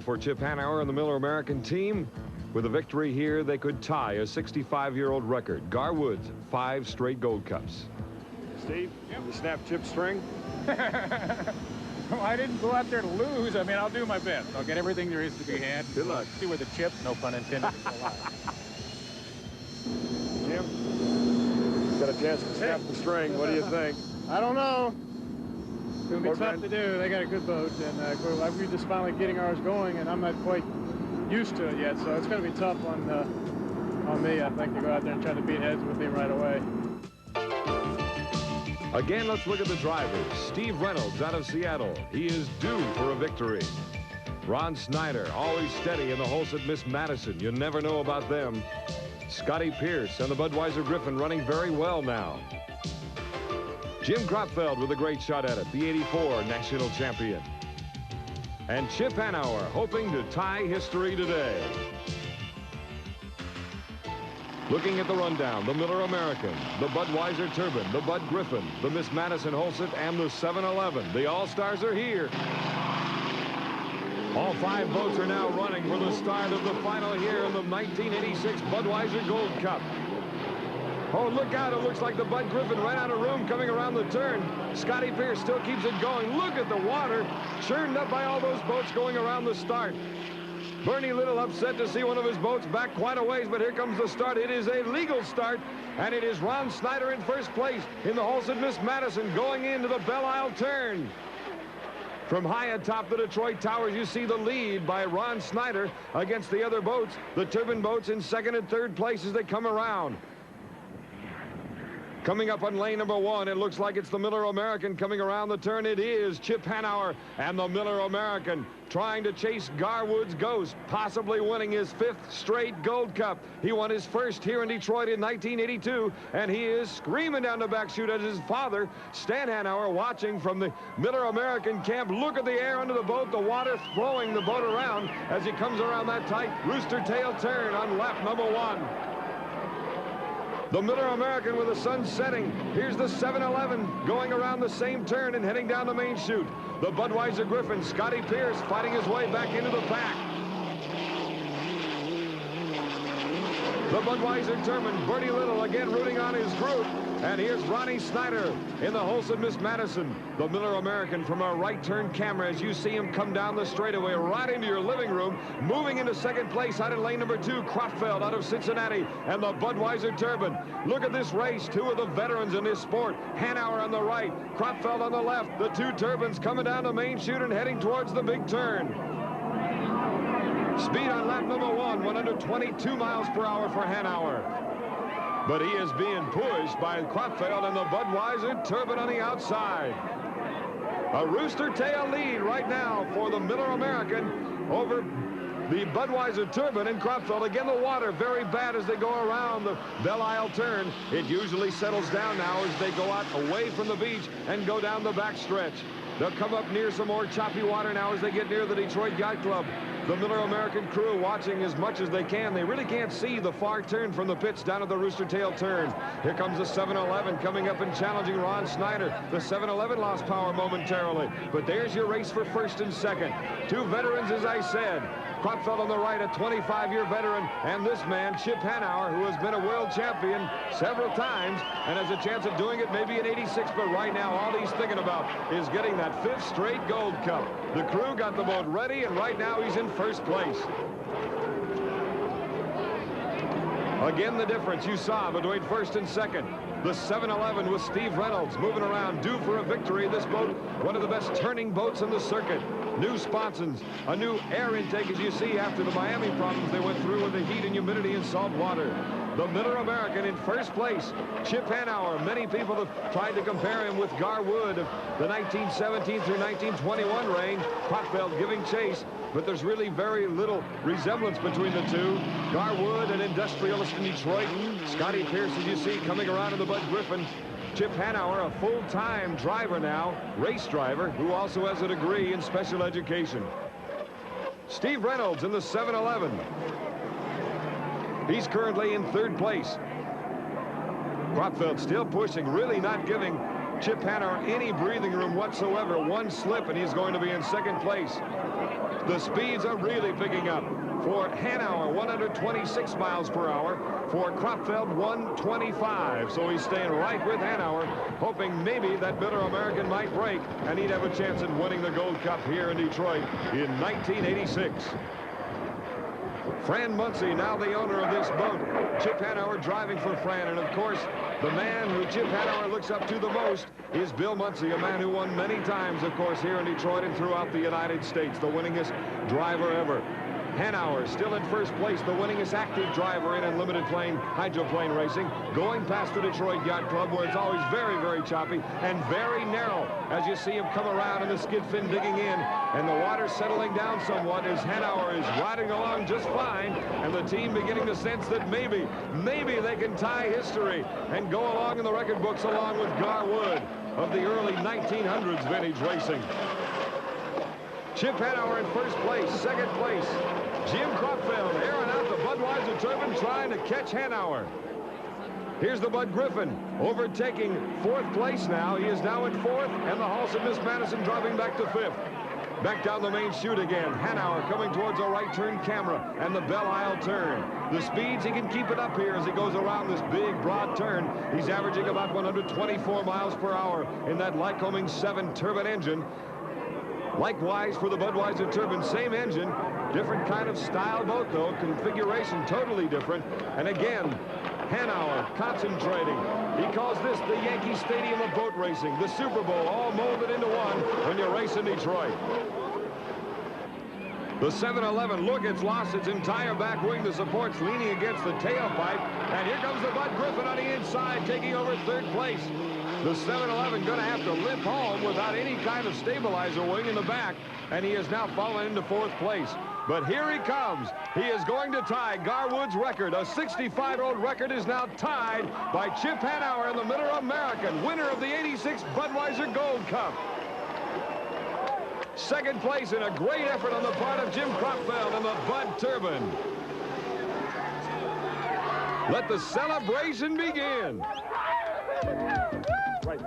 for Chip Hanauer and the Miller American team. With a victory here, they could tie a 65-year-old record. Garwood's 5 straight Gold Cups. Steve, you snap Chip's string? Well, I didn't go out there to lose. I mean, I'll do my best. I'll get everything there is to be had. Good luck. See where the chip, no pun intended, is alive. Jim, got a chance to snap the string. What do you think? I don't know. It's going to be tough to do. They got a good boat, and we're just finally getting ours going, and I'm not quite used to it yet, so it's going to be tough on me, I think, to go out there and try to beat heads with him right away. Again, let's look at the drivers. Steve Reynolds out of Seattle. He is due for a victory. Ron Snyder, always steady in the Hulset Miss Madison. You never know about them. Scotty Pierce and the Budweiser Griffin running very well now. Jim Kropfeld with a great shot at it, the '84 national champion. And Chip Hanauer hoping to tie history today. Looking at the rundown, the Miller American, the Budweiser Turbine, the Bud Griffin, the Miss Madison Hulset, and the 711. The All-Stars are here. All 5 boats are now running for the start of the final here in the 1986 Budweiser Gold Cup. Oh, look out. It looks like the Bud Griffin ran out of room coming around the turn. Scotty Pierce still keeps it going. Look at the water churned up by all those boats going around the start. Bernie Little upset to see one of his boats back quite a ways, but here comes the start. It is a legal start, and it is Ron Snyder in first place in the Hulset Miss Madison going into the Belle Isle turn. From high atop the Detroit Towers, you see the lead by Ron Snyder against the other boats, the turbine boats in second and third place as they come around. Coming up on lane number 1, it looks like it's the Miller American coming around the turn. It is Chip Hanauer and the Miller American trying to chase Garwood's Ghost, possibly winning his 5th straight Gold Cup. He won his first here in Detroit in 1982, and he is screaming down the back chute as his father, Stan Hanauer, watching from the Miller American camp. Look at the air under the boat, the water throwing the boat around as he comes around that tight rooster tail turn on lap number 1. The Miller American with the sun setting. Here's the 711 going around the same turn and heading down the main chute. The Budweiser Griffin, Scotty Pierce fighting his way back into the pack. The Budweiser Turbine, Bernie Little again rooting on his group. And here's Ronnie Snyder in the Hulset Miss Madison. The Miller American from our right turn camera as you see him come down the straightaway right into your living room. Moving into second place out in lane number 2, Kropfeld out of Cincinnati and the Budweiser Turbine. Look at this race. 2 of the veterans in this sport. Hanauer on the right, Kropfeld on the left. The 2 turbines coming down the main chute and heading towards the big turn. Speed on lap number 1 went under 22 miles per hour for Hanauer. But he is being pushed by Kropfeld and the Budweiser Turbine on the outside. A rooster tail lead right now for the Miller American over the Budweiser Turbine and Kropfeld. Again, the water very bad as they go around the Belle Isle turn. It usually settles down now as they go out away from the beach and go down the back stretch. They'll come up near some more choppy water now as they get near the Detroit Yacht Club. The Miller American crew watching as much as they can. They really can't see the far turn from the pits down at the rooster tail turn. Here comes the 711 coming up and challenging Ron Snyder. The 711 lost power momentarily, but there's your race for first and second. 2 veterans, as I said. Kropfeld on the right, a 25-year veteran, and this man, Chip Hanauer, who has been a world champion several times and has a chance of doing it maybe in '86, but right now all he's thinking about is getting that 5th straight Gold Cup. The crew got the boat ready, and right now he's in first place. Again, the difference you saw between first and second. The 711 with Steve Reynolds moving around, due for a victory. This boat, one of the best turning boats in the circuit. New sponsons, a new air intake, as you see, after the Miami problems they went through with the heat and humidity and salt water. The Miller American in first place, Chip Hanauer. Many people have tried to compare him with Garwood of the 1917 through 1921 range. Kropfeld giving chase, but there's really very little resemblance between the two. Garwood, an industrialist in Detroit. Scotty Pierce, as you see, coming around in the Bud Griffin. Chip Hanauer, a full-time driver now, race driver, who also has a degree in special education. Steve Reynolds in the 711. He's currently in third place. Kropfeld still pushing, really not giving Chip Hanauer any breathing room whatsoever. One slip and he's going to be in second place. The speeds are really picking up. For Hanauer, 126 miles per hour. For Kropfeld, 125. So he's staying right with Hanauer, hoping maybe that Miller American might break, and he'd have a chance at winning the Gold Cup here in Detroit in 1986. Fran Muncy, now the owner of this boat. Chip Hanauer driving for Fran, and of course, the man who Chip Hanauer looks up to the most is Bill Muncy, a man who won many times, of course, here in Detroit and throughout the United States, the winningest driver ever. Hanauer still in first place, the winningest active driver in unlimited plane, hydroplane racing, going past the Detroit Yacht Club, where it's always very, very choppy and very narrow as you see him come around and the skid fin digging in and the water settling down somewhat as Hanauer is riding along just fine, and the team beginning to sense that maybe they can tie history and go along in the record books along with Gar Wood of the early 1900s vintage racing. Chip Hanauer in first place. Second place, Jim Kropfeld airing out the Budweiser turbine trying to catch Hanauer. Here's the Bud Griffin overtaking fourth place now. He is now in fourth, and the Halston Miss Madison dropping back to fifth. Back down the main chute again. Hanauer coming towards a right turn camera and the Belle Isle turn. The speeds, he can keep it up here as he goes around this big, broad turn. He's averaging about 124 miles per hour in that Lycoming 7 turbine engine. Likewise for the Budweiser turbine, same engine, different kind of style boat though, configuration totally different. And again, Hanauer concentrating. He calls this the Yankee Stadium of boat racing, the Super Bowl, all molded into one when you race in Detroit. The 711, look, it's lost its entire back wing. The support's leaning against the tailpipe. And here comes the Bud Griffin on the inside, taking over third place. The 711 going to have to limp home without any kind of stabilizer wing in the back, and he has now fallen into fourth place. But here he comes. He is going to tie Gar Wood's record. A 65-year-old record is now tied by Chip Hanauer in the Miller American, winner of the 86 Budweiser Gold Cup. Second place in a great effort on the part of Jim Kropfeld and the Bud turbine. Let the celebration begin. Right.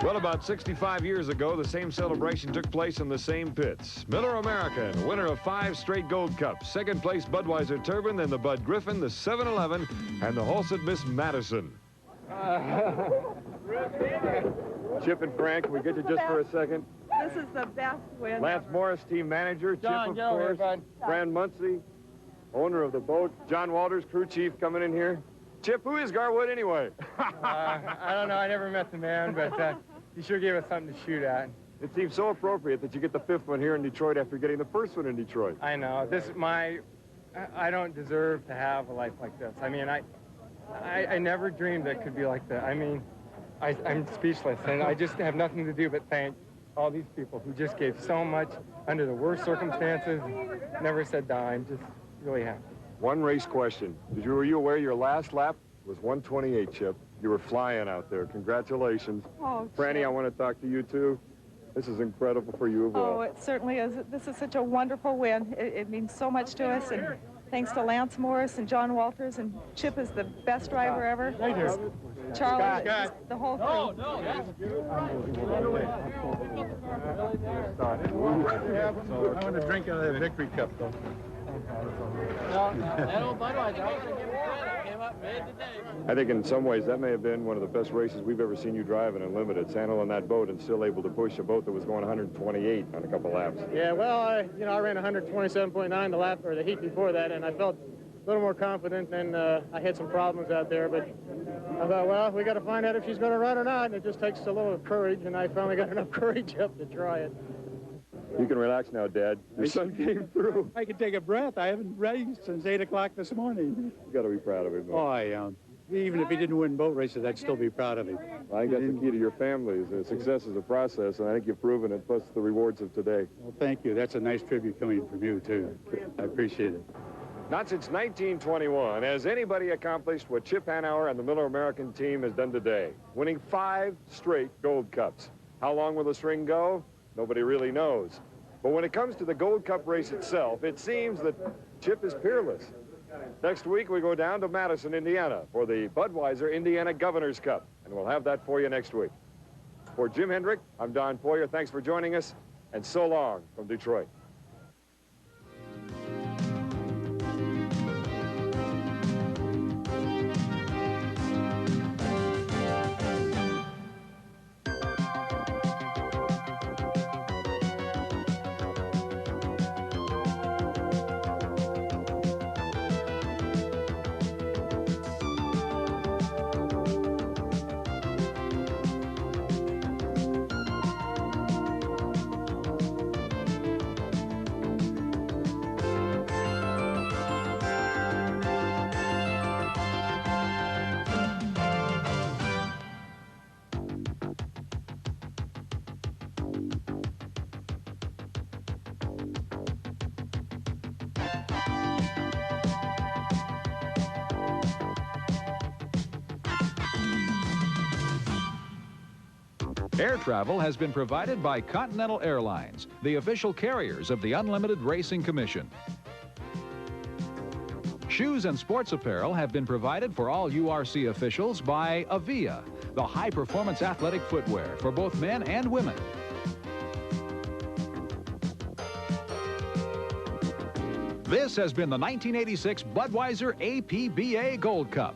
Well, about 65 years ago, the same celebration took place in the same pits. Miller American, winner of 5 straight Gold Cups. Second place, Budweiser turbine, then the Bud Griffin, the 711, and the Halston Miss Madison. Chip and Frank, can we get you just for a second? This is the best win. Lance Morris, team manager. John, Chip, of course. Fran Muncy, owner of the boat. John Walters, crew chief, coming in here. Chip, who is Gar Wood anyway? I don't know. I never met the man, but he sure gave us something to shoot at. It seems so appropriate that you get the 5th one here in Detroit after getting the 1st one in Detroit. I know. I don't deserve to have a life like this. I mean, I never dreamed it could be like that. I mean, I'm speechless, and I just have nothing to do but thank all these people who just gave so much under the worst circumstances, never said die. I'm just really happy. One race question. Were you aware your last lap was 128, Chip? You were flying out there. Congratulations. Oh, Franny, Chip. I want to talk to you, too. This is incredible for you as well. Oh, it certainly is. This is such a wonderful win. It means so much to us, and thanks to Lance Morris and John Walters, and Chip is the best driver ever. Charlie, the whole thing. I want to drink out of that victory cup, though. That old Budweiser, I want to give him credit. Came up, made the day. I think in some ways that may have been one of the best races we've ever seen you drive in Unlimited, handling that boat and still able to push a boat that was going 128 on a couple laps. Yeah, well, I ran 127.9 the lap or the heat before that, and I felt a little more confident, and I had some problems out there, but I thought, well, we got to find out if she's going to run or not, and it just takes a little courage, and I finally got enough courage up to try it. You can relax now, Dad. Your son came through. I can take a breath. I haven't raced since 8 o'clock this morning. You got to be proud of him. Oh, I am. Even if he didn't win boat races, I'd still be proud of him. I think that's the key to your family. Success is a process, and I think you've proven it, plus the rewards of today. Well, thank you. That's a nice tribute coming from you, too. I appreciate it. Not since 1921 has anybody accomplished what Chip Hanauer and the Miller American team has done today, winning 5 straight Gold Cups. How long will the string go? Nobody really knows. But when it comes to the Gold Cup race itself, it seems that Chip is peerless. Next week, we go down to Madison, Indiana for the Budweiser Indiana Governor's Cup, and we'll have that for you next week. For Jim Hendrick, I'm Don Poyer. Thanks for joining us. And so long from Detroit. Air travel has been provided by Continental Airlines, the official carriers of the Unlimited Racing Commission. Shoes and sports apparel have been provided for all URC officials by Avia, the high-performance athletic footwear for both men and women. This has been the 1986 Budweiser APBA Gold Cup.